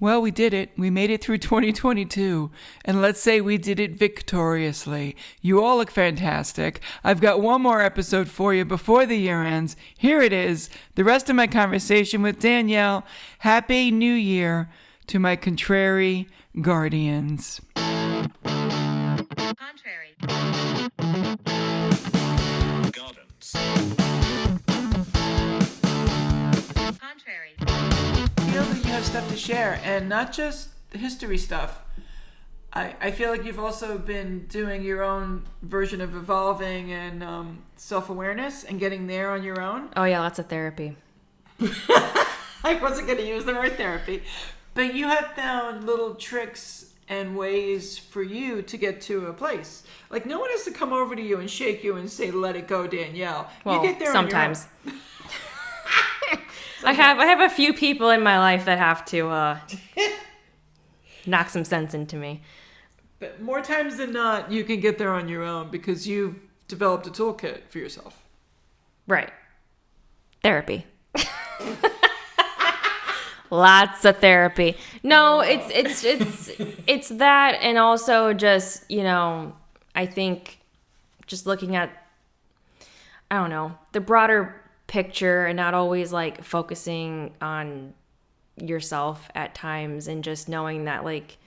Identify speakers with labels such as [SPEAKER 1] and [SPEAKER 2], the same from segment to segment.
[SPEAKER 1] Well, we did it. We made it through 2022. And let's say we did it victoriously. You all look fantastic. I've got one more episode for you before the year ends. Here it is. The rest of my conversation with Danielle. Happy New Year to my contrary guardians.
[SPEAKER 2] Contrary.
[SPEAKER 3] Gardens.
[SPEAKER 2] Contrary.
[SPEAKER 1] Feel that you have stuff to share, and not just history stuff. I feel like you've also been doing your own version of evolving and self-awareness and getting there on your own.
[SPEAKER 4] Oh yeah, lots of therapy.
[SPEAKER 1] I wasn't going to use the word therapy, but you have found little tricks and ways for you to get to a place. Like, no one has to come over to you and shake you and say, "Let it go, Danielle."
[SPEAKER 4] Well,
[SPEAKER 1] you get there
[SPEAKER 4] sometimes.
[SPEAKER 1] On your own.
[SPEAKER 4] I have a few people in my life that have to knock some sense into me.
[SPEAKER 1] But more times than not, you can get there on your own because you've developed a toolkit for yourself.
[SPEAKER 4] Right. Therapy. Lots of therapy. No, it's that, and also just, I think just looking at, I don't know, the broader picture and not always like focusing on yourself at times, and just knowing that like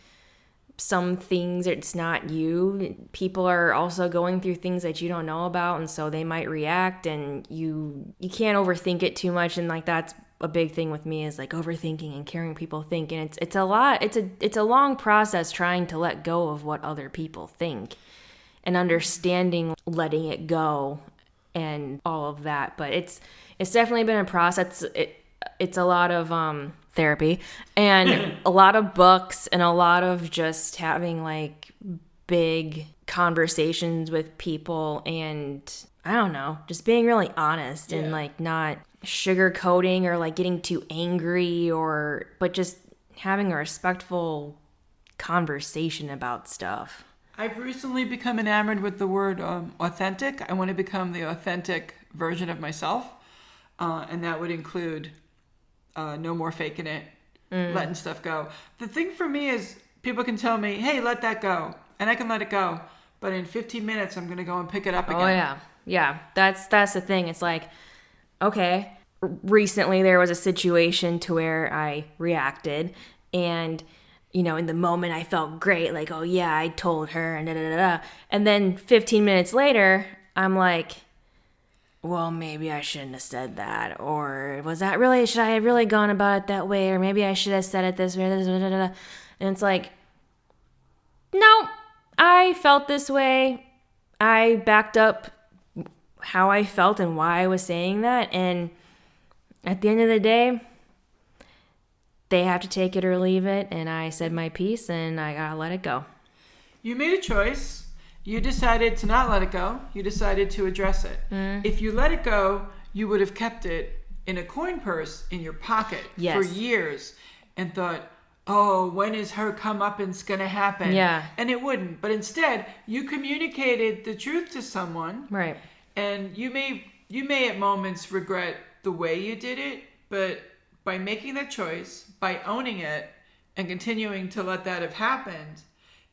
[SPEAKER 4] some things, it's not you. People are also going through things that you don't know about, and so they might react, and you can't overthink it too much. And like that's a big thing with me, is like overthinking and caring what people think, and it's a lot. It's a long process trying to let go of what other people think and understanding letting it go and all of that. But it's definitely been a process. It's a lot of therapy and a lot of books and a lot of just having like big conversations with people, and I don't know, just being really honest and like not sugarcoating or like getting too angry, but just having a respectful conversation about stuff.
[SPEAKER 1] I've recently become enamored with the word authentic. I want to become the authentic version of myself. And that would include no more faking it, letting stuff go. The thing for me is people can tell me, hey, let that go. And I can let it go. But in 15 minutes, I'm going to go and pick it up again.
[SPEAKER 4] Oh, yeah. Yeah, that's the thing. It's like, okay, recently there was a situation to where I reacted, and in the moment I felt great, like, oh yeah, I told her, and da-da-da-da. And then 15 minutes later, I'm like, well, maybe I shouldn't have said that. Or should I have really gone about it that way? Or maybe I should have said it this way, da-da-da-da. And it's like, no, I felt this way. I backed up how I felt and why I was saying that. And at the end of the day, they have to take it or leave it, and I said my piece, and I gotta let it go.
[SPEAKER 1] You made a choice. You decided to not let it go. You decided to address it. If you let it go, you would have kept it in a coin purse in your pocket for years and thought, oh, when is her comeuppance gonna happen?
[SPEAKER 4] Yeah.
[SPEAKER 1] And it wouldn't. But instead, you communicated the truth to someone.
[SPEAKER 4] Right.
[SPEAKER 1] And you may at moments regret the way you did it, but by making that choice, by owning it, and continuing to let that have happened,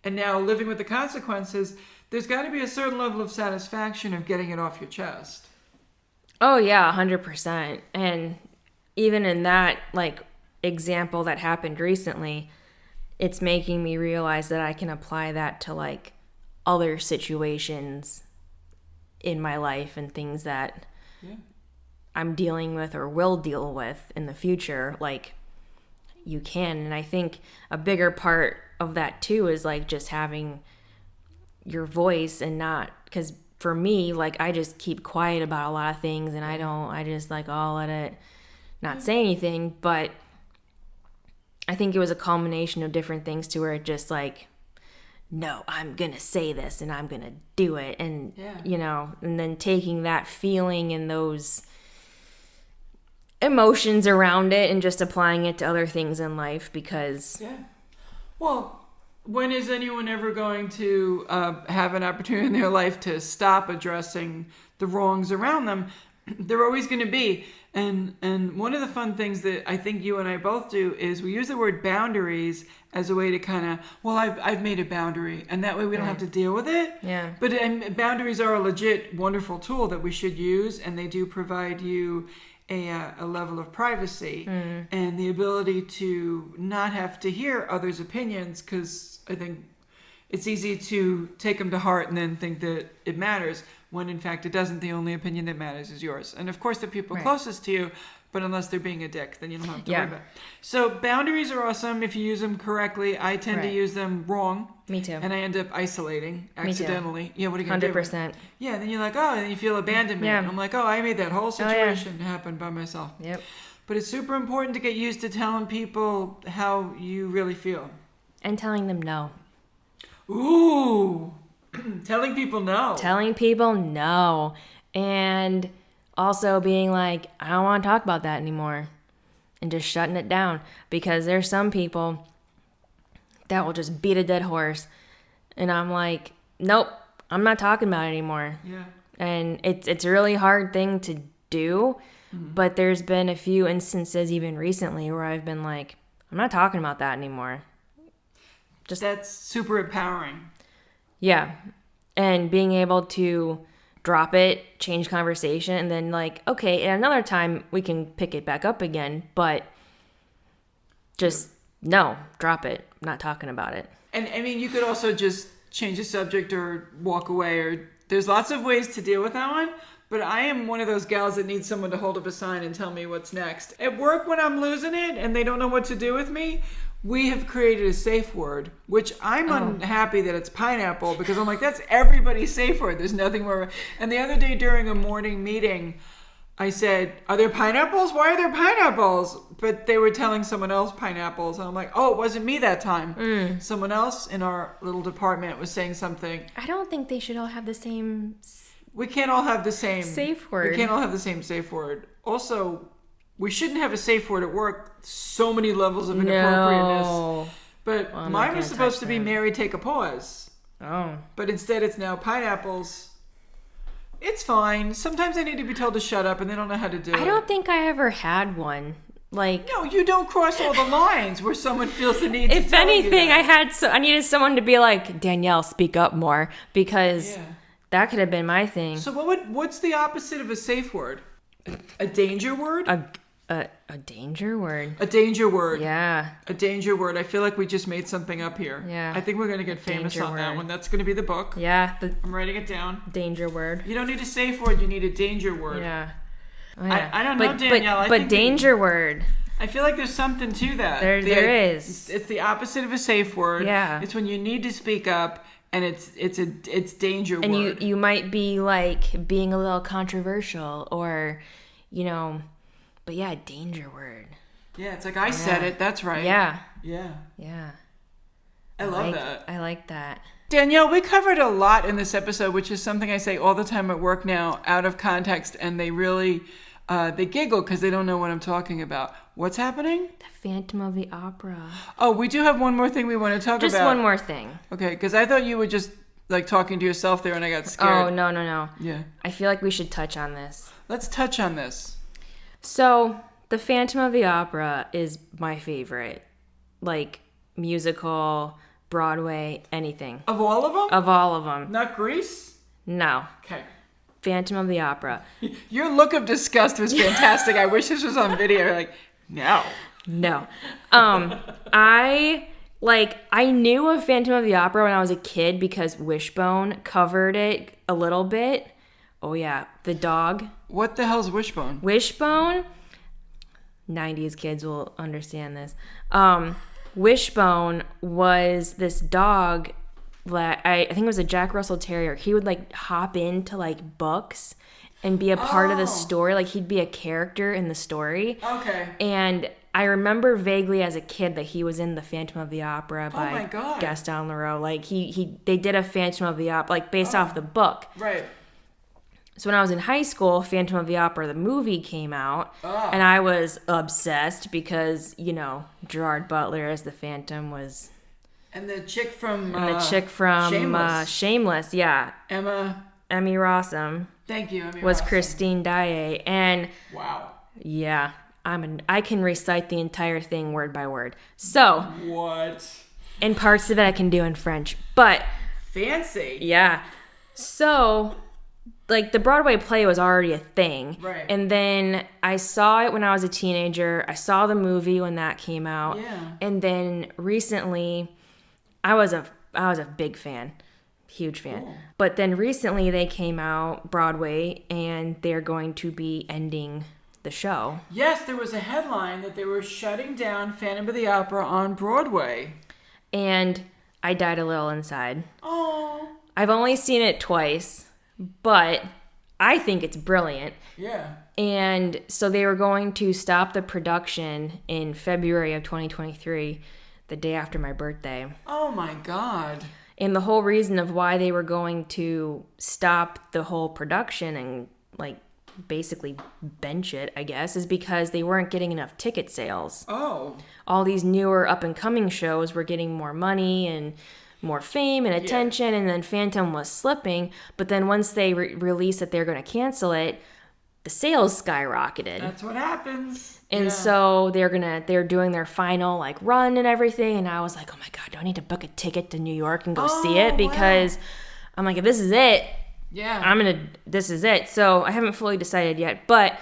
[SPEAKER 1] and now living with the consequences, there's got to be a certain level of satisfaction of getting it off your chest.
[SPEAKER 4] Oh, yeah, 100%. And even in that, like, example that happened recently, it's making me realize that I can apply that to, like, other situations in my life and things that I'm dealing with or will deal with in the future. Like, you can. And I think a bigger part of that too is like just having your voice, and not, because for me, like, I just keep quiet about a lot of things, and I just like, oh, I'll let it not say anything. But I think it was a culmination of different things to where it just like, no, I'm gonna say this and I'm gonna do it. And and then taking that feeling and those emotions around it and just applying it to other things in life, because
[SPEAKER 1] well, when is anyone ever going to have an opportunity in their life to stop addressing the wrongs around them? They're always going to be. And one of the fun things that I think you and I both do is we use the word boundaries as a way to kind of, well, I've made a boundary, and that way we don't have to deal with it.
[SPEAKER 4] Yeah.
[SPEAKER 1] But boundaries are a legit wonderful tool that we should use, and they do provide you a level of privacy and the ability to not have to hear others' opinions, because I think it's easy to take them to heart and then think that it matters, when in fact it doesn't. The only opinion that matters is yours. And of course the people closest to you, but unless they're being a dick, then you don't have to worry about it. So boundaries are awesome if you use them correctly. I tend to use them wrong.
[SPEAKER 4] Me too.
[SPEAKER 1] And I end up isolating accidentally. Yeah, what are you going to do?
[SPEAKER 4] 100%.
[SPEAKER 1] Yeah, then you're like, oh, and you feel abandonment.
[SPEAKER 4] Yeah.
[SPEAKER 1] And I'm like, oh, I made that whole situation happen by myself.
[SPEAKER 4] Yep.
[SPEAKER 1] But it's super important to get used to telling people how you really feel.
[SPEAKER 4] And telling them no.
[SPEAKER 1] Ooh, telling people no.
[SPEAKER 4] Telling people no. And also being like, I don't want to talk about that anymore. And just shutting it down. Because there's some people that will just beat a dead horse. And I'm like, nope, I'm not talking about it anymore.
[SPEAKER 1] Yeah.
[SPEAKER 4] And it's a really hard thing to do. But there's been a few instances even recently where I've been like, I'm not talking about that anymore.
[SPEAKER 1] That's super empowering.
[SPEAKER 4] Yeah. And being able to drop it, change conversation, and then like, okay, at another time we can pick it back up again, but just no, drop it. I'm not talking about it.
[SPEAKER 1] And I mean, you could also just change the subject or walk away, or there's lots of ways to deal with that one. But I am one of those gals that needs someone to hold up a sign and tell me what's next. At work, when I'm losing it and they don't know what to do with me, we have created a safe word, which I'm unhappy that it's pineapple, because I'm like, that's everybody's safe word. There's nothing more. And the other day during a morning meeting, I said, are there pineapples? Why are there pineapples? But they were telling someone else pineapples. And I'm like, oh, it wasn't me that time. Someone else in our little department was saying something.
[SPEAKER 4] I don't think they should all have the same
[SPEAKER 1] We can't all have the same
[SPEAKER 4] safe word.
[SPEAKER 1] We can't all have the same safe word. Also, we shouldn't have a safe word at work. So many levels of inappropriateness.
[SPEAKER 4] No.
[SPEAKER 1] But mine was supposed to be Mary, take a pause.
[SPEAKER 4] Oh.
[SPEAKER 1] But instead it's now pineapples. It's fine. Sometimes I need to be told to shut up and they don't know how to do it.
[SPEAKER 4] I don't think I ever had one. Like,
[SPEAKER 1] No, you don't cross all the lines where someone feels the need to
[SPEAKER 4] if
[SPEAKER 1] tell you
[SPEAKER 4] anything,
[SPEAKER 1] that.
[SPEAKER 4] I needed someone to be like, Danielle, speak up more, because that could have been my thing.
[SPEAKER 1] So what's the opposite of a safe word? A danger word?
[SPEAKER 4] A danger word.
[SPEAKER 1] A danger word.
[SPEAKER 4] Yeah.
[SPEAKER 1] A danger word. I feel like we just made something up here.
[SPEAKER 4] Yeah.
[SPEAKER 1] I think we're going to get famous
[SPEAKER 4] Danger
[SPEAKER 1] on that
[SPEAKER 4] word.
[SPEAKER 1] one. That's going to be the book.
[SPEAKER 4] Yeah. The
[SPEAKER 1] I'm writing it down.
[SPEAKER 4] danger word.
[SPEAKER 1] You don't need a safe word. You need a danger word.
[SPEAKER 4] Yeah. Oh, yeah.
[SPEAKER 1] I don't know, Danielle.
[SPEAKER 4] But danger word.
[SPEAKER 1] I feel like there's something to that.
[SPEAKER 4] There is.
[SPEAKER 1] It's the opposite of a safe word.
[SPEAKER 4] Yeah.
[SPEAKER 1] It's when you need to speak up, and it's danger
[SPEAKER 4] And
[SPEAKER 1] word.
[SPEAKER 4] you might be like being a little controversial, or, but yeah, danger word.
[SPEAKER 1] Yeah, it's like I said it. That's right.
[SPEAKER 4] Yeah.
[SPEAKER 1] Yeah.
[SPEAKER 4] Yeah.
[SPEAKER 1] I love that.
[SPEAKER 4] I like that.
[SPEAKER 1] Danielle, we covered a lot in this episode, which is something I say all the time at work now, out of context, and they really they giggle because they don't know what I'm talking about. What's happening?
[SPEAKER 4] The Phantom of the Opera.
[SPEAKER 1] Oh, we do have one more thing we want to talk about.
[SPEAKER 4] Just one more thing.
[SPEAKER 1] Okay, because I thought you were just like talking to yourself there, and I got scared.
[SPEAKER 4] Oh, no.
[SPEAKER 1] Yeah.
[SPEAKER 4] I feel like we should touch on this.
[SPEAKER 1] Let's touch on this.
[SPEAKER 4] So, The Phantom of the Opera is my favorite. Like, musical, Broadway, anything.
[SPEAKER 1] Of all of them?
[SPEAKER 4] Of all of them.
[SPEAKER 1] Not Grease?
[SPEAKER 4] No.
[SPEAKER 1] Okay.
[SPEAKER 4] Phantom of the Opera.
[SPEAKER 1] Your look of disgust was fantastic. I wish this was on video. Like, no.
[SPEAKER 4] No. I knew of Phantom of the Opera when I was a kid because Wishbone covered it a little bit. Oh yeah, the dog.
[SPEAKER 1] What the hell's Wishbone?
[SPEAKER 4] Wishbone, 90s kids will understand this. Wishbone was this dog that I think it was a Jack Russell Terrier. He would like hop into like books and be a part of the story. Like he'd be a character in the story.
[SPEAKER 1] Okay.
[SPEAKER 4] And I remember vaguely as a kid that he was in the Phantom of the Opera by
[SPEAKER 1] my God.
[SPEAKER 4] Gaston Leroux. Like they did a Phantom of the Opera like based off the book.
[SPEAKER 1] Right.
[SPEAKER 4] So when I was in high school, Phantom of the Opera, the movie came out, and I was obsessed because, Gerard Butler as the Phantom was...
[SPEAKER 1] And the chick from...
[SPEAKER 4] And the chick from
[SPEAKER 1] Shameless.
[SPEAKER 4] Shameless, yeah.
[SPEAKER 1] Emma
[SPEAKER 4] Emmy Rossum
[SPEAKER 1] Thank you.
[SPEAKER 4] was Christine Daae, and
[SPEAKER 1] wow.
[SPEAKER 4] yeah, I can recite the entire thing word by word. So
[SPEAKER 1] What?
[SPEAKER 4] and parts of it I can do in French, but
[SPEAKER 1] Fancy.
[SPEAKER 4] yeah. So like the Broadway play was already a thing,
[SPEAKER 1] Right.
[SPEAKER 4] And then I saw it when I was a teenager. I saw the movie when that came out,
[SPEAKER 1] Yeah.
[SPEAKER 4] And then recently, I was a big fan, huge fan.
[SPEAKER 1] Cool.
[SPEAKER 4] But then recently they came out Broadway, and they're going to be ending the show.
[SPEAKER 1] Yes, there was a headline that they were shutting down Phantom of the Opera on Broadway.
[SPEAKER 4] And I died a little inside.
[SPEAKER 1] Oh.
[SPEAKER 4] I've only seen it twice, but I think it's brilliant.
[SPEAKER 1] Yeah.
[SPEAKER 4] And so they were going to stop the production in February of 2023, the day after my birthday.
[SPEAKER 1] Oh my God.
[SPEAKER 4] And the whole reason of why they were going to stop the whole production and like basically bench it, I guess, is because they weren't getting enough ticket sales.
[SPEAKER 1] Oh.
[SPEAKER 4] All these newer up and coming shows were getting more money and more fame and attention, and then Phantom was slipping. But then once they released that they're going to cancel it, the sales skyrocketed.
[SPEAKER 1] That's what happens.
[SPEAKER 4] And so they're doing their final like run and everything. And I was like, oh my God, do I need to book a ticket to New York and go see it? Because I'm like, if this is it, this is it. So I haven't fully decided yet, but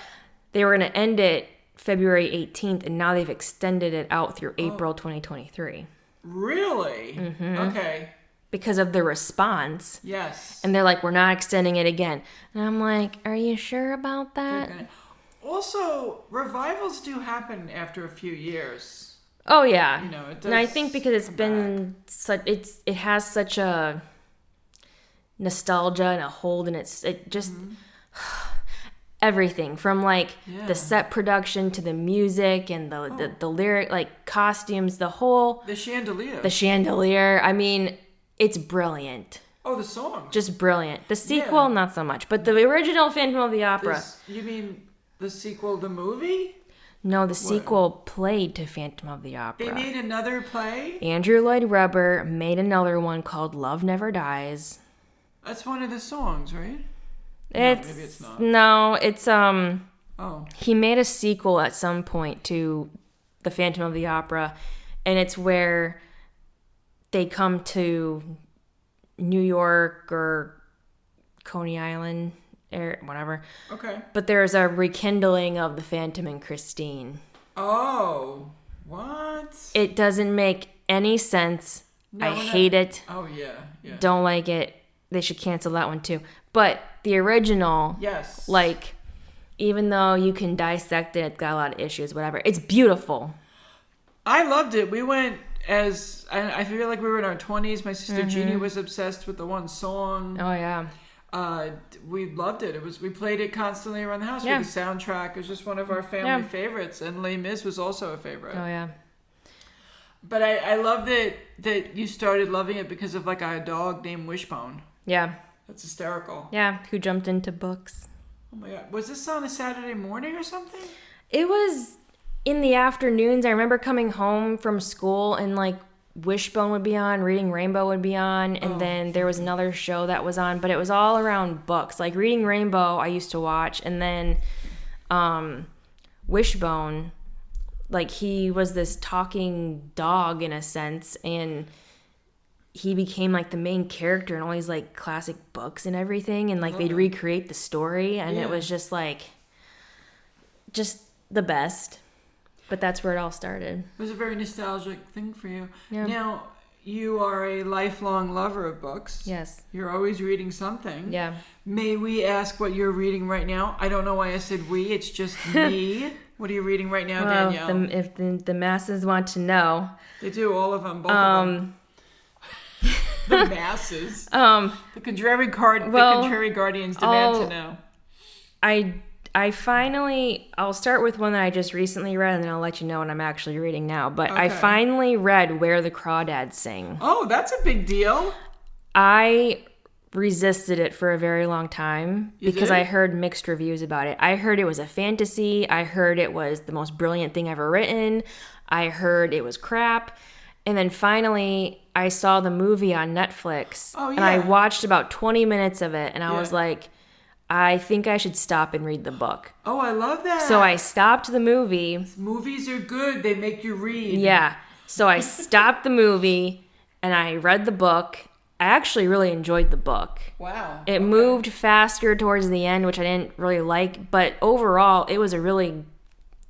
[SPEAKER 4] they were going to end it February 18th, and now they've extended it out through April 2023.
[SPEAKER 1] Really?
[SPEAKER 4] Mm-hmm.
[SPEAKER 1] Okay.
[SPEAKER 4] Because of the response.
[SPEAKER 1] Yes.
[SPEAKER 4] And they're like, we're not extending it again. And I'm like, are you sure about that?
[SPEAKER 1] Also, revivals do happen after a few years.
[SPEAKER 4] Oh yeah.
[SPEAKER 1] You know, it does.
[SPEAKER 4] And I think because it's been such, it has such a nostalgia and a hold, and it just everything from like the set production to the music and the lyric, like costumes, the chandelier. I mean, it's brilliant.
[SPEAKER 1] Oh, the song.
[SPEAKER 4] Just brilliant. The sequel, not so much, but the original Phantom of the Opera.
[SPEAKER 1] You mean the sequel, the movie?
[SPEAKER 4] No, the sequel played to Phantom of the Opera.
[SPEAKER 1] They made another play?
[SPEAKER 4] Andrew Lloyd Webber made another one called Love Never Dies.
[SPEAKER 1] That's one of the songs, right?
[SPEAKER 4] Maybe it's not. No, it's he made a sequel at some point to the Phantom of the Opera, and it's where they come to New York or Coney Island or whatever.
[SPEAKER 1] Okay.
[SPEAKER 4] But there's a rekindling of the Phantom and Christine.
[SPEAKER 1] Oh, what?
[SPEAKER 4] It doesn't make any sense. I hate it.
[SPEAKER 1] Oh, yeah.
[SPEAKER 4] Don't like it. They should cancel that one too. But the original,
[SPEAKER 1] yes,
[SPEAKER 4] like, even though you can dissect it, it's got a lot of issues, whatever. It's beautiful.
[SPEAKER 1] I loved it. We went I feel like we were in our 20s. My sister Jeannie was obsessed with the one song.
[SPEAKER 4] Oh, yeah.
[SPEAKER 1] We loved it. We played it constantly around the house with the soundtrack. It was just one of our family favorites. And Les Mis was also a favorite.
[SPEAKER 4] Oh, yeah.
[SPEAKER 1] But I love that you started loving it because of like a dog named Wishbone.
[SPEAKER 4] Yeah.
[SPEAKER 1] That's hysterical.
[SPEAKER 4] Yeah, who jumped into books.
[SPEAKER 1] Oh my God. Was this on a Saturday morning or something?
[SPEAKER 4] It was in the afternoons. I remember coming home from school and like Wishbone would be on, Reading Rainbow would be on, and then there was another show that was on, but it was all around books. Like Reading Rainbow I used to watch, and then Wishbone, like he was this talking dog in a sense, and he became like the main character in all these like classic books and everything, and like they'd recreate the story, and it was just like just the best. But that's where it all started.
[SPEAKER 1] It was a very nostalgic thing for you.
[SPEAKER 4] Yeah.
[SPEAKER 1] Now, you are a lifelong lover of books.
[SPEAKER 4] Yes.
[SPEAKER 1] You're always reading something.
[SPEAKER 4] Yeah.
[SPEAKER 1] May we ask what you're reading right now? I don't know why I said we. It's just me. What are you reading right now, Danielle?
[SPEAKER 4] If the masses want to know.
[SPEAKER 1] They do, all of them, both of them. The masses. The contrary guardians demand to know.
[SPEAKER 4] I'll start with one that I just recently read, and then I'll let you know what I'm actually reading now. But I finally read Where the Crawdads Sing.
[SPEAKER 1] Oh, that's a big deal.
[SPEAKER 4] I resisted it for a very long time because
[SPEAKER 1] did?
[SPEAKER 4] I heard mixed reviews about it. I heard it was a fantasy. I heard it was the most brilliant thing ever written. I heard it was crap. And then finally, I saw the movie on Netflix.
[SPEAKER 1] Oh,
[SPEAKER 4] And I
[SPEAKER 1] yeah.
[SPEAKER 4] watched about 20 minutes of it. And I
[SPEAKER 1] Yeah.
[SPEAKER 4] was like, I think I should stop and read the book.
[SPEAKER 1] Oh, I love that.
[SPEAKER 4] So I stopped the movie.
[SPEAKER 1] Movies are good. They make you read.
[SPEAKER 4] Yeah. So I stopped the movie and I read the book. I actually really enjoyed the book.
[SPEAKER 1] Wow.
[SPEAKER 4] It moved faster towards the end, which I didn't really like. But overall, it was a really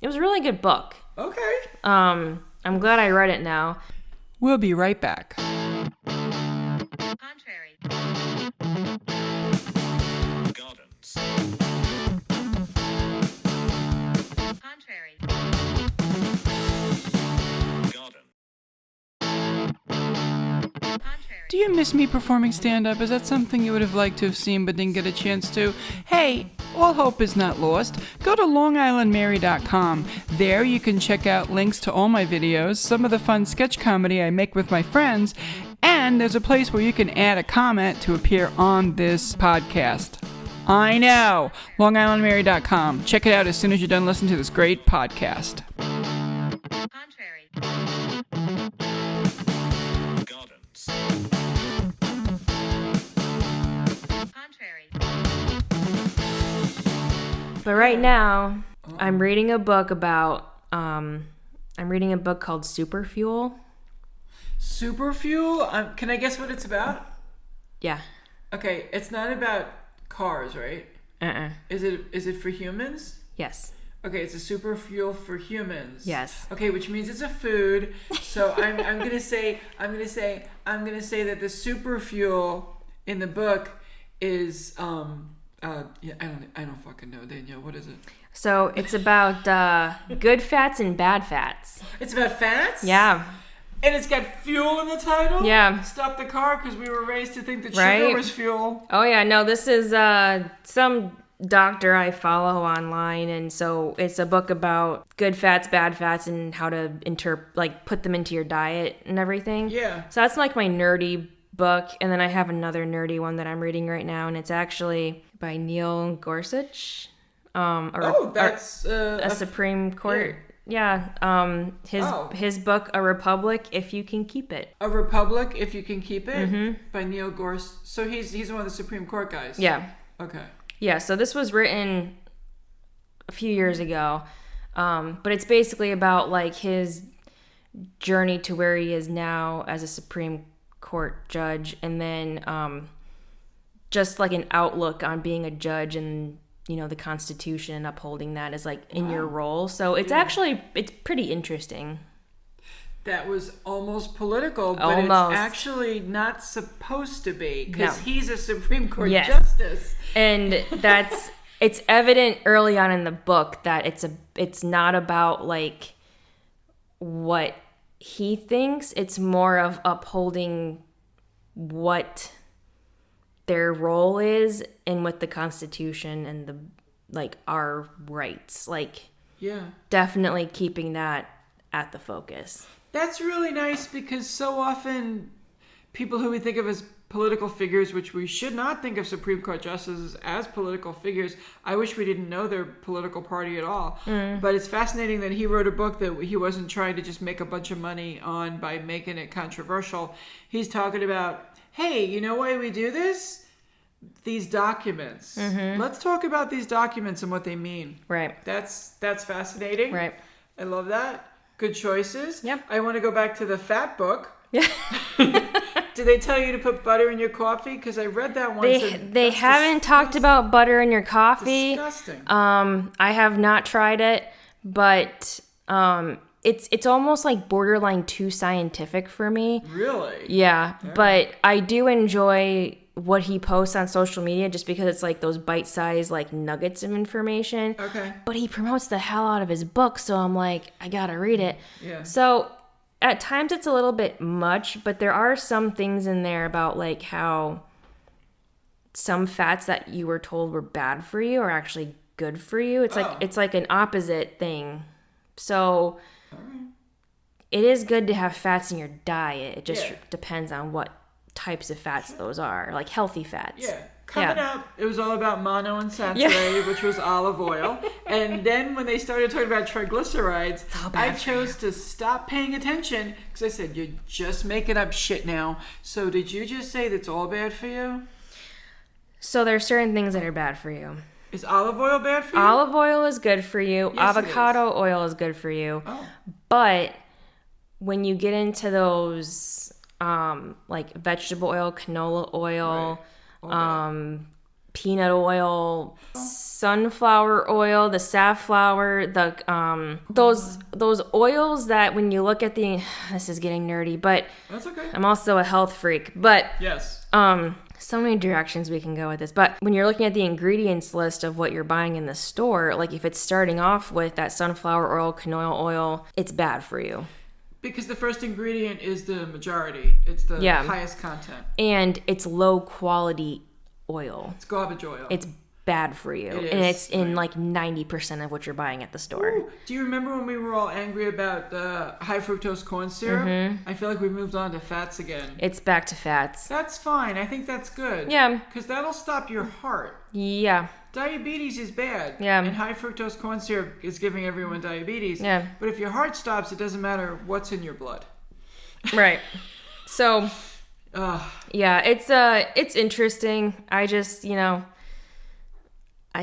[SPEAKER 4] good book.
[SPEAKER 1] Okay.
[SPEAKER 4] I'm glad I read it now.
[SPEAKER 1] We'll be right back.
[SPEAKER 2] Contrary.
[SPEAKER 3] Gardens.
[SPEAKER 2] Contrary.
[SPEAKER 3] Garden.
[SPEAKER 2] Contrary.
[SPEAKER 1] Do you miss me performing stand-up? Is that something you would have liked to have seen but didn't get a chance to? Hey, all hope is not lost. Go to longislandmary.com. There you can check out links to all my videos, some of the fun sketch comedy I make with my friends, and there's a place where you can add a comment to appear on this podcast. I know! longislandmary.com. Check it out as soon as you're done listening to this great podcast.
[SPEAKER 2] Contrary.
[SPEAKER 3] Gardens.
[SPEAKER 2] Contrary.
[SPEAKER 4] But right now, I'm reading a book called Superfuel.
[SPEAKER 1] Superfuel? Can I guess what it's about?
[SPEAKER 4] Yeah.
[SPEAKER 1] Okay, it's not about cars, right? Is it for humans?
[SPEAKER 4] Yes.
[SPEAKER 1] Okay, it's a super fuel for humans.
[SPEAKER 4] Yes.
[SPEAKER 1] Okay, which means it's a food. So I'm gonna say that the super fuel in the book is I don't fucking know, Danielle. What is it?
[SPEAKER 4] So it's about good fats and bad fats.
[SPEAKER 1] It's about fats.
[SPEAKER 4] Yeah.
[SPEAKER 1] And it's got fuel in the title.
[SPEAKER 4] Yeah.
[SPEAKER 1] Stop the car because we were raised to think that
[SPEAKER 4] Right?
[SPEAKER 1] sugar was fuel.
[SPEAKER 4] Oh yeah, no, this is some doctor I follow online, and so it's a book about good fats, bad fats, and how to put them into your diet and everything.
[SPEAKER 1] Yeah.
[SPEAKER 4] So that's like my nerdy book, and then I have another nerdy one that I'm reading right now, and it's actually by Neil Gorsuch.
[SPEAKER 1] That's
[SPEAKER 4] a Supreme Court. Yeah. His book, A Republic, If You Can Keep It.
[SPEAKER 1] A Republic, If You Can Keep It, by Neil Gorsuch. So he's one of the Supreme Court guys.
[SPEAKER 4] Yeah.
[SPEAKER 1] Okay.
[SPEAKER 4] Yeah, so this was written a few years ago, but it's basically about like his journey to where he is now as a Supreme Court judge, and then just like an outlook on being a judge and the Constitution and upholding that as like in your role. So it's it's pretty interesting.
[SPEAKER 1] That was almost political, but
[SPEAKER 4] Almost.
[SPEAKER 1] it's actually not supposed to be because
[SPEAKER 4] No.
[SPEAKER 1] he's a Supreme Court
[SPEAKER 4] Yes.
[SPEAKER 1] justice.
[SPEAKER 4] And it's evident early on in the book that it's not about like what he thinks. It's more of upholding what their role is and with the Constitution and the like our rights. Like
[SPEAKER 1] Yeah.
[SPEAKER 4] definitely keeping that at the focus.
[SPEAKER 1] That's really nice because so often people who we think of as political figures, which we should not think of Supreme Court justices as political figures, I wish we didn't know their political party at all. But it's fascinating that he wrote a book that he wasn't trying to just make a bunch of money on by making it controversial. He's talking about, hey, you know why we do this? These documents. Let's talk about these documents and what they mean.
[SPEAKER 4] Right.
[SPEAKER 1] That's fascinating.
[SPEAKER 4] Right.
[SPEAKER 1] I love that. Good choices.
[SPEAKER 4] Yep.
[SPEAKER 1] I want to go back to the fat book. Did they tell you to put butter in your coffee? Because I read that once.
[SPEAKER 4] They haven't talked about butter in your coffee.
[SPEAKER 1] Disgusting.
[SPEAKER 4] I have not tried it, but it's almost like borderline too scientific for me.
[SPEAKER 1] Really?
[SPEAKER 4] Yeah, but I do enjoy what he posts on social media just because it's like those bite-sized like nuggets of information.
[SPEAKER 1] Okay.
[SPEAKER 4] But he promotes the hell out of his book, so I'm like, I gotta read it.
[SPEAKER 1] Yeah.
[SPEAKER 4] So at times it's a little bit much, but there are some things in there about like how some fats that you were told were bad for you are actually good for you. It's like an opposite thing. So it is good to have fats in your diet. It just depends on what types of fats those are, like healthy fats.
[SPEAKER 1] Yeah. Coming up, it was all about monounsaturated, which was olive oil. And then when they started talking about triglycerides, I chose to stop paying attention because I said, you're just making up shit now. So did you just say that's all bad for you?
[SPEAKER 4] So there's certain things that are bad for you.
[SPEAKER 1] Is olive oil bad for you?
[SPEAKER 4] Olive oil is good for you.
[SPEAKER 1] Yes,
[SPEAKER 4] Avocado oil is good for you.
[SPEAKER 1] Oh.
[SPEAKER 4] But when you get into those like vegetable oil, canola oil, peanut oil, sunflower oil, the safflower, the those oils that when you look at this is getting nerdy, but
[SPEAKER 1] That's okay.
[SPEAKER 4] I'm also a health freak. But
[SPEAKER 1] Yes.
[SPEAKER 4] so many directions we can go with this. But when you're looking at the ingredients list of what you're buying in the store, like if it's starting off with that sunflower oil, canola oil, it's bad for you.
[SPEAKER 1] Because the first ingredient is the majority. It's the highest content.
[SPEAKER 4] And it's low quality oil.
[SPEAKER 1] It's garbage oil.
[SPEAKER 4] It's bad for you.
[SPEAKER 1] It
[SPEAKER 4] And
[SPEAKER 1] is,
[SPEAKER 4] it's in like 90% of what you're buying at the store.
[SPEAKER 1] Ooh, do you remember when we were all angry about the high fructose corn syrup?
[SPEAKER 4] Mm-hmm.
[SPEAKER 1] I feel like we moved on to fats again.
[SPEAKER 4] It's back to fats.
[SPEAKER 1] That's fine. I think that's good.
[SPEAKER 4] Yeah.
[SPEAKER 1] Because that'll stop your heart.
[SPEAKER 4] Yeah.
[SPEAKER 1] Diabetes is bad.
[SPEAKER 4] Yeah.
[SPEAKER 1] And high fructose corn syrup is giving everyone diabetes.
[SPEAKER 4] Yeah.
[SPEAKER 1] But if your heart stops, it doesn't matter what's in your blood.
[SPEAKER 4] Right. So, yeah, it's interesting. I just, I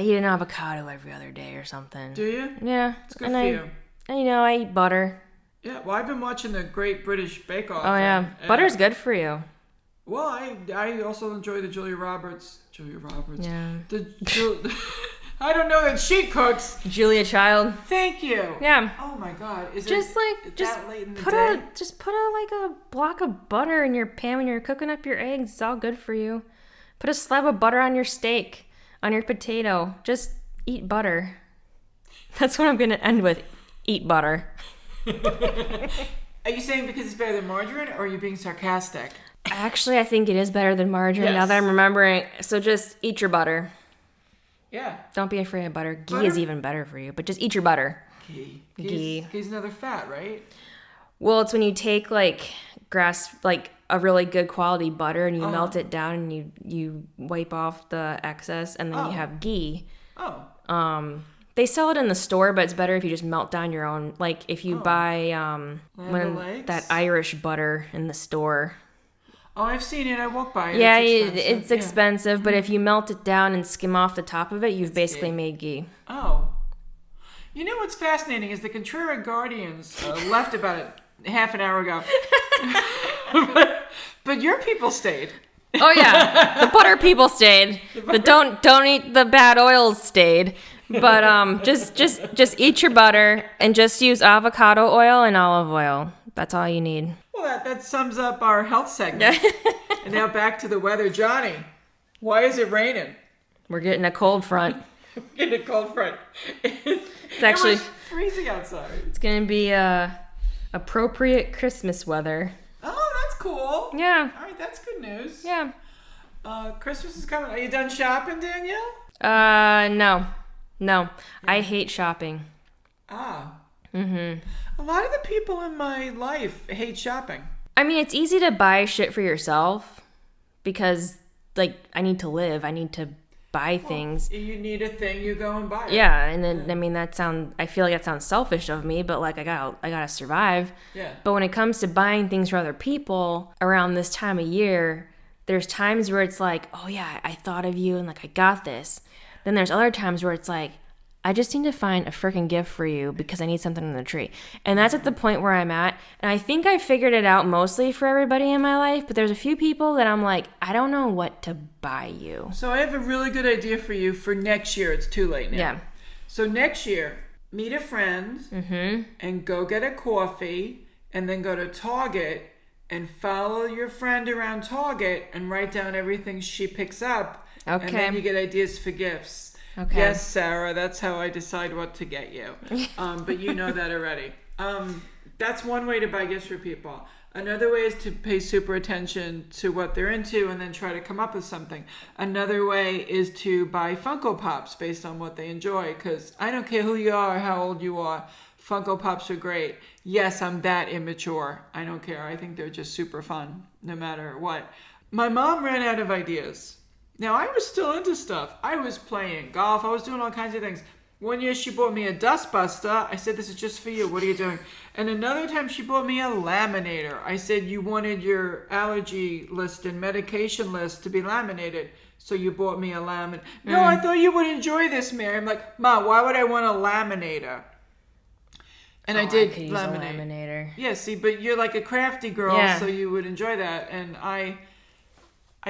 [SPEAKER 4] eat an avocado every other day or something.
[SPEAKER 1] Do you?
[SPEAKER 4] Yeah.
[SPEAKER 1] It's good for you.
[SPEAKER 4] And, I eat butter.
[SPEAKER 1] Yeah, well, I've been watching the Great British Bake Off.
[SPEAKER 4] Oh, yeah. Butter's good for you.
[SPEAKER 1] Well, I also enjoy the Julia Roberts.
[SPEAKER 4] Yeah.
[SPEAKER 1] I don't know that she cooks.
[SPEAKER 4] Julia Child.
[SPEAKER 1] Thank you.
[SPEAKER 4] Yeah.
[SPEAKER 1] Oh my God. Is
[SPEAKER 4] Just
[SPEAKER 1] it
[SPEAKER 4] just
[SPEAKER 1] that late in the
[SPEAKER 4] put
[SPEAKER 1] day?
[SPEAKER 4] a block of butter in your pan when you're cooking up your eggs. It's all good for you. Put a slab of butter on your steak, on your potato. Just eat butter. That's what I'm gonna end with. Eat butter.
[SPEAKER 1] Are you saying because it's better than margarine, or are you being sarcastic?
[SPEAKER 4] Actually, I think it is better than margarine now
[SPEAKER 1] Yes.
[SPEAKER 4] that I'm remembering. So just eat your butter.
[SPEAKER 1] Yeah.
[SPEAKER 4] Don't be afraid of butter. Ghee
[SPEAKER 1] Butter?
[SPEAKER 4] is even better for you, but just eat your butter.
[SPEAKER 1] Ghee.
[SPEAKER 4] Ghee.
[SPEAKER 1] Ghee's another fat, right?
[SPEAKER 4] Well, it's when you take like a really good quality butter and you melt it down and you wipe off the excess and then you have ghee.
[SPEAKER 1] Oh.
[SPEAKER 4] They sell it in the store, but it's better if you just melt down your own. Like if you buy that Irish butter in the store.
[SPEAKER 1] Oh, I've seen it. I walk by it.
[SPEAKER 4] Yeah,
[SPEAKER 1] It's
[SPEAKER 4] expensive, but if you melt it down and skim off the top of it, you've basically made ghee.
[SPEAKER 1] Oh. You know what's fascinating is the Contraria Guardians left about half an hour ago. but your people stayed.
[SPEAKER 4] Oh yeah, the butter people stayed. The don't eat the bad oils stayed. But just eat your butter and just use avocado oil and olive oil. That's all you need.
[SPEAKER 1] Well, that sums up our health segment. And now back to the weather. Johnny, why is it raining?
[SPEAKER 4] We're getting a cold front.
[SPEAKER 1] In a cold front.
[SPEAKER 4] It's actually
[SPEAKER 1] freezing outside.
[SPEAKER 4] It's gonna be appropriate Christmas weather.
[SPEAKER 1] Oh, that's cool.
[SPEAKER 4] Yeah.
[SPEAKER 1] All right, that's good news.
[SPEAKER 4] Yeah.
[SPEAKER 1] Christmas is coming. Are you done shopping, Danielle?
[SPEAKER 4] No. I hate shopping.
[SPEAKER 1] Ah. Mm-hmm. A lot of the people in my life hate shopping.
[SPEAKER 4] I mean, it's easy to buy shit for yourself because, like, I need to live. I need to buy things.
[SPEAKER 1] You need a thing, you go and buy it.
[SPEAKER 4] Yeah, and then I mean I feel like that sounds selfish of me, but like I gotta survive.
[SPEAKER 1] Yeah.
[SPEAKER 4] But when it comes to buying things for other people around this time of year, there's times where it's like, oh yeah, I thought of you and like I got this. Then there's other times where it's like, I just need to find a freaking gift for you because I need something in the tree. And that's at the point where I'm at. And I think I figured it out mostly for everybody in my life, but there's a few people that I'm like, I don't know what to buy you.
[SPEAKER 1] So I have a really good idea for you for next year. It's too late now.
[SPEAKER 4] Yeah.
[SPEAKER 1] So next year, meet a friend and go get a coffee and then go to Target and follow your friend around Target and write down everything she picks up.
[SPEAKER 4] Okay.
[SPEAKER 1] And then you get ideas for gifts.
[SPEAKER 4] Okay.
[SPEAKER 1] Yes, Sarah, that's how I decide what to get you. But you know that already. That's one way to buy gifts for people. Another way is to pay super attention to what they're into and then try to come up with something. Another way is to buy Funko Pops based on what they enjoy, because I don't care who you are or how old you are. Funko Pops are great. Yes, I'm that immature. I don't care. I think they're just super fun, no matter what. my mom ran out of ideas. Now, I was still into stuff. I was playing golf. I was doing all kinds of things. One year she bought me a dustbuster. I said, this is just for you. What are you doing? And another time she bought me a laminator. I said, you wanted your allergy list and medication list to be laminated. So you bought me a laminator. No, I thought you would enjoy this, Mary. I'm like, Ma, why would I want a laminator? And I did
[SPEAKER 4] could use a laminator.
[SPEAKER 1] Yeah, see, but you're like a crafty girl,
[SPEAKER 4] Yeah.
[SPEAKER 1] so you would enjoy that. And I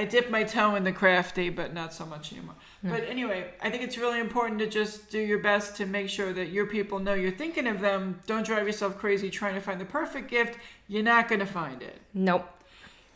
[SPEAKER 1] dip my toe in the crafty, but not so much anymore. But anyway, I think it's really important to just do your best to make sure that your people know you're thinking of them. Don't drive yourself crazy trying to find the perfect gift. You're not going to find it.
[SPEAKER 4] Nope.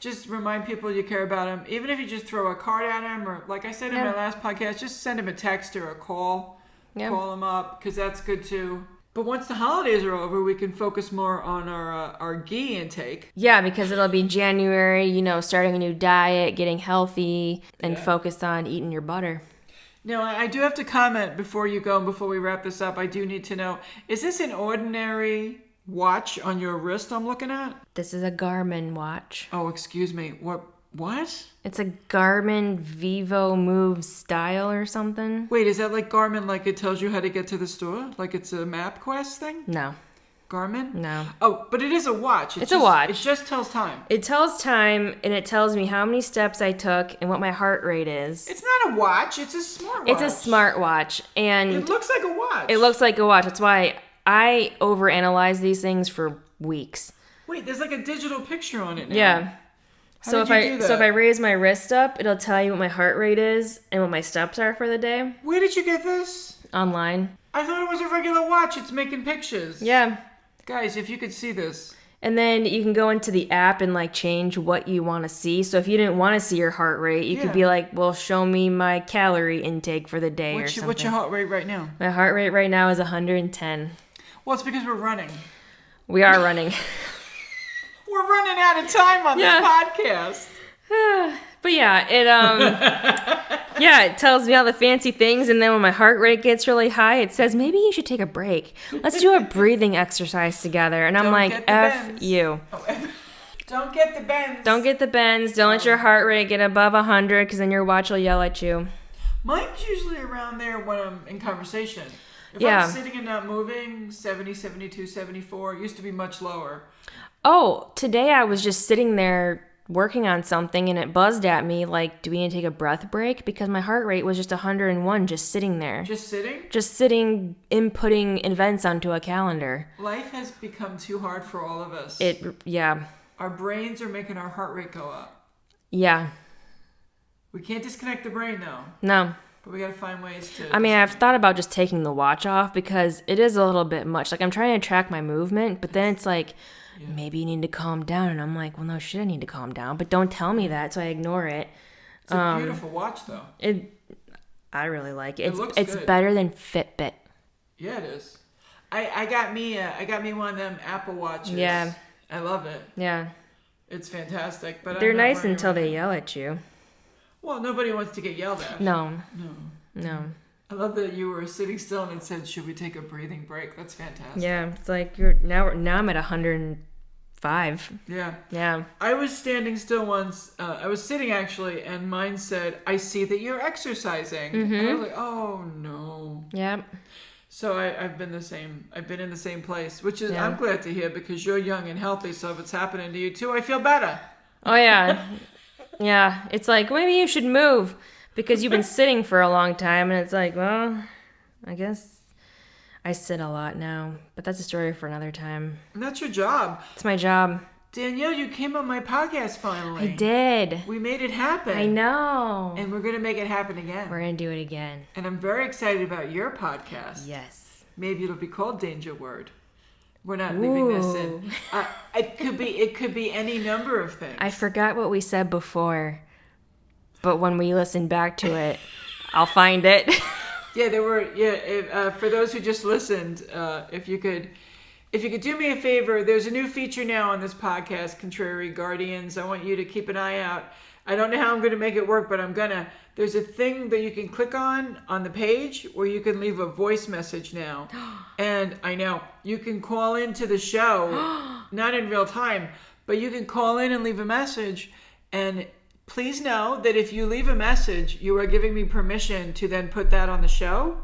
[SPEAKER 1] Just remind people you care about them. Even if you just throw a card at them, or like I said in my last podcast, just send them a text or a call.
[SPEAKER 4] Yeah.
[SPEAKER 1] Call them up, because that's good too. But once the holidays are over, we can focus more on our ghee intake.
[SPEAKER 4] Yeah, because it'll be January, starting a new diet, getting healthy, and focus on eating your butter.
[SPEAKER 1] Now, I do have to comment before you go and before we wrap this up. I do need to know, is this an ordinary watch on your wrist I'm looking at?
[SPEAKER 4] This is a Garmin watch.
[SPEAKER 1] Oh, excuse me. What?
[SPEAKER 4] It's a Garmin Vivo Move Style or something.
[SPEAKER 1] Wait, is that like Garmin, like it tells you how to get to the store? Like it's a MapQuest thing?
[SPEAKER 4] No.
[SPEAKER 1] Garmin?
[SPEAKER 4] No.
[SPEAKER 1] Oh, but it is a watch.
[SPEAKER 4] It's a watch.
[SPEAKER 1] It just tells time.
[SPEAKER 4] It tells time, and it tells me how many steps I took and what my heart rate is.
[SPEAKER 1] It's not a watch. It's a smartwatch.
[SPEAKER 4] It's a smartwatch, and
[SPEAKER 1] It looks like a watch.
[SPEAKER 4] it looks like a watch. That's why I overanalyze these things for weeks.
[SPEAKER 1] Wait, there's like a digital picture on it now.
[SPEAKER 4] Yeah.
[SPEAKER 1] How
[SPEAKER 4] So
[SPEAKER 1] did
[SPEAKER 4] if
[SPEAKER 1] you do
[SPEAKER 4] so
[SPEAKER 1] that?
[SPEAKER 4] if I raise my wrist up, it'll tell you what my heart rate is and what my steps are for the day
[SPEAKER 1] Where did you get this?
[SPEAKER 4] online.
[SPEAKER 1] I thought it was a regular watch. It's making pictures.
[SPEAKER 4] Yeah.
[SPEAKER 1] Guys, if you could see this.
[SPEAKER 4] And then you can go into the app and change what you want to see. So if you didn't want to see your heart rate, you could be like, well, show me my calorie intake for the day or something.
[SPEAKER 1] What's your heart rate right now?
[SPEAKER 4] My heart rate right now is 110.
[SPEAKER 1] Well, it's because we're running.
[SPEAKER 4] We are running.
[SPEAKER 1] We're running out of time on this podcast.
[SPEAKER 4] But yeah, it tells me all the fancy things, and then when my heart rate gets really high, it says maybe you should take a break. Let's do a breathing exercise together. And I'm
[SPEAKER 1] Don't
[SPEAKER 4] like,
[SPEAKER 1] get the
[SPEAKER 4] F
[SPEAKER 1] bends.
[SPEAKER 4] you.
[SPEAKER 1] Don't get the bends.
[SPEAKER 4] Don't get the bends. Don't let your heart rate get above 100, because then your watch will yell at you.
[SPEAKER 1] Mine's usually around there when I'm in conversation. If
[SPEAKER 4] Yeah.
[SPEAKER 1] I'm sitting and not moving, 70, 72, 74. It used to be much lower.
[SPEAKER 4] Oh, today I was just sitting there working on something, and it buzzed at me like, do we need to take a breath break? Because my heart rate was just 101 just sitting there.
[SPEAKER 1] Just sitting?
[SPEAKER 4] Just sitting, inputting events onto a calendar.
[SPEAKER 1] Life has become too hard for all of us.
[SPEAKER 4] Yeah.
[SPEAKER 1] Our brains are making our heart rate go up.
[SPEAKER 4] Yeah.
[SPEAKER 1] We can't disconnect the brain, though.
[SPEAKER 4] No.
[SPEAKER 1] But we got to find ways to...
[SPEAKER 4] I mean, I've thought about just taking the watch off because it is a little bit much. Like, I'm trying to track my movement, but then it's like, maybe you need to calm down. And I'm like, well, no shit, I need to calm down. But don't tell me that, so I ignore it.
[SPEAKER 1] It's a beautiful watch, though.
[SPEAKER 4] I really like it.
[SPEAKER 1] It's good.
[SPEAKER 4] Better than Fitbit.
[SPEAKER 1] Yeah, it is. I got me one of them Apple Watches.
[SPEAKER 4] Yeah.
[SPEAKER 1] I love it.
[SPEAKER 4] Yeah.
[SPEAKER 1] It's fantastic. But
[SPEAKER 4] They're
[SPEAKER 1] I'm not
[SPEAKER 4] nice
[SPEAKER 1] wearing it
[SPEAKER 4] until
[SPEAKER 1] right
[SPEAKER 4] they
[SPEAKER 1] now.
[SPEAKER 4] yell at you.
[SPEAKER 1] Well, nobody wants to get yelled at.
[SPEAKER 4] No.
[SPEAKER 1] I love that you were sitting still and said, "Should we take a breathing break?" That's fantastic.
[SPEAKER 4] Yeah, it's like now I'm at 105.
[SPEAKER 1] Yeah.
[SPEAKER 4] Yeah.
[SPEAKER 1] I was standing still once. I was sitting actually, and mine said, "I see that you're exercising." And I was like, "Oh no."
[SPEAKER 4] Yeah.
[SPEAKER 1] So I've been the same. I've been in the same place, which is
[SPEAKER 4] Yeah.
[SPEAKER 1] I'm glad to hear because you're young and healthy. So if it's happening to you too, I feel better.
[SPEAKER 4] Oh yeah. Yeah. It's like maybe you should move because you've been sitting for a long time, and it's like, well, I guess I sit a lot now, but that's a story for another time.
[SPEAKER 1] And that's your job.
[SPEAKER 4] It's my job.
[SPEAKER 1] Danielle, you came on my podcast finally.
[SPEAKER 4] I did.
[SPEAKER 1] We made it happen.
[SPEAKER 4] I know.
[SPEAKER 1] And we're going to make it happen again.
[SPEAKER 4] We're gonna do it again.
[SPEAKER 1] And I'm very excited about your podcast.
[SPEAKER 4] Yes.
[SPEAKER 1] Maybe it'll be called Danger Word. We're not leaving this in. It could be any number of things.
[SPEAKER 4] I forgot what we said before, but when we listen back to it, I'll find it.
[SPEAKER 1] Yeah, there were. Yeah, for those who just listened, if you could do me a favor, there's a new feature now on this podcast, Contrary Guardians. I want you to keep an eye out. I don't know how I'm going to make it work, but I'm gonna. There's a thing that you can click on the page where you can leave a voice message now. And I know you can call into the show, not in real time, but you can call in and leave a message. And please know that if you leave a message, you are giving me permission to then put that on the show.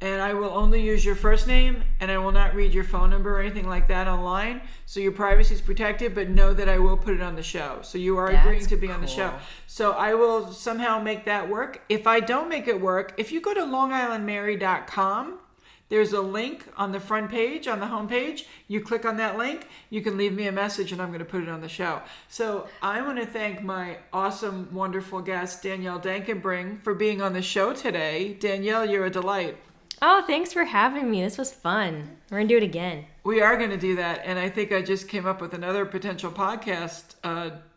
[SPEAKER 1] And I will only use your first name, and I will not read your phone number or anything like that online. So your privacy is protected, but know that I will put it on the show. So you are agreeing to be on the show. So I will somehow make that work. If I don't make it work, if you go to longislandmary.com, there's a link on the front page, on the home page. You click on that link, you can leave me a message, and I'm going to put it on the show. So I want to thank my awesome, wonderful guest, Danielle Dankenbring, for being on the show today. Danielle, you're a delight.
[SPEAKER 4] Oh, thanks for having me. This was fun. We're going to do it again.
[SPEAKER 1] We are going to do that. And I think I just came up with another potential podcast.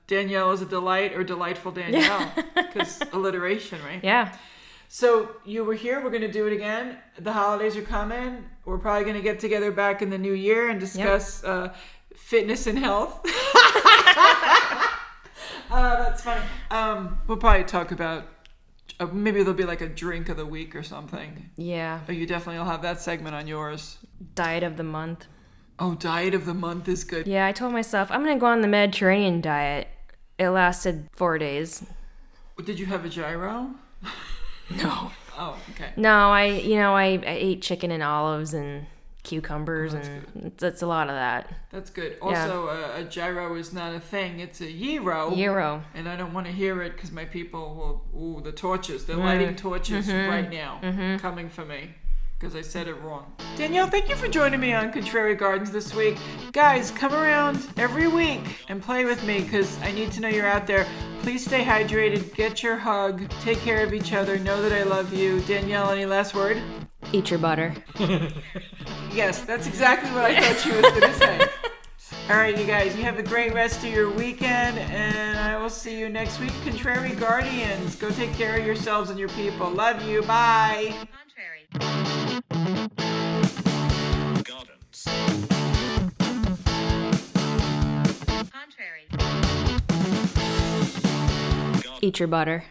[SPEAKER 1] Danielle is a delight, or Delightful Danielle. Because alliteration, right?
[SPEAKER 4] Yeah.
[SPEAKER 1] So you were here. We're going to do it again. The holidays are coming. We're probably going to get together back in the new year and discuss fitness and health. That's funny. We'll probably talk about maybe there'll be like a drink of the week or something.
[SPEAKER 4] Yeah.
[SPEAKER 1] Oh, you definitely will have that segment on yours.
[SPEAKER 4] Diet of the month.
[SPEAKER 1] Oh, diet of the month is good.
[SPEAKER 4] Yeah, I told myself I'm going to go on the Mediterranean diet. It lasted 4 days.
[SPEAKER 1] Did you have a gyro?
[SPEAKER 4] No.
[SPEAKER 1] Oh, okay.
[SPEAKER 4] No, I ate chicken and olives and cucumbers, and it's a lot of that.
[SPEAKER 1] That's good. Also, a gyro is not a thing. It's a gyro.
[SPEAKER 4] Gyro.
[SPEAKER 1] And I don't want to hear it because my people will... Ooh, the torches. They're lighting torches right now coming for me because I said it wrong. Danielle, thank you for joining me on Contrary Gardens this week. Guys, come around every week and play with me because I need to know you're out there. Please stay hydrated. Get your hug. Take care of each other. Know that I love you. Danielle, any last word?
[SPEAKER 4] Eat your butter.
[SPEAKER 1] Yes, that's exactly what I thought she was going to say. All right, you guys, you have a great rest of your weekend, and I will see you next week. Contrary Guardians, go take care of yourselves and your people. Love you. Bye.
[SPEAKER 2] Contrary.
[SPEAKER 3] Gardens.
[SPEAKER 2] Contrary.
[SPEAKER 4] Eat your butter.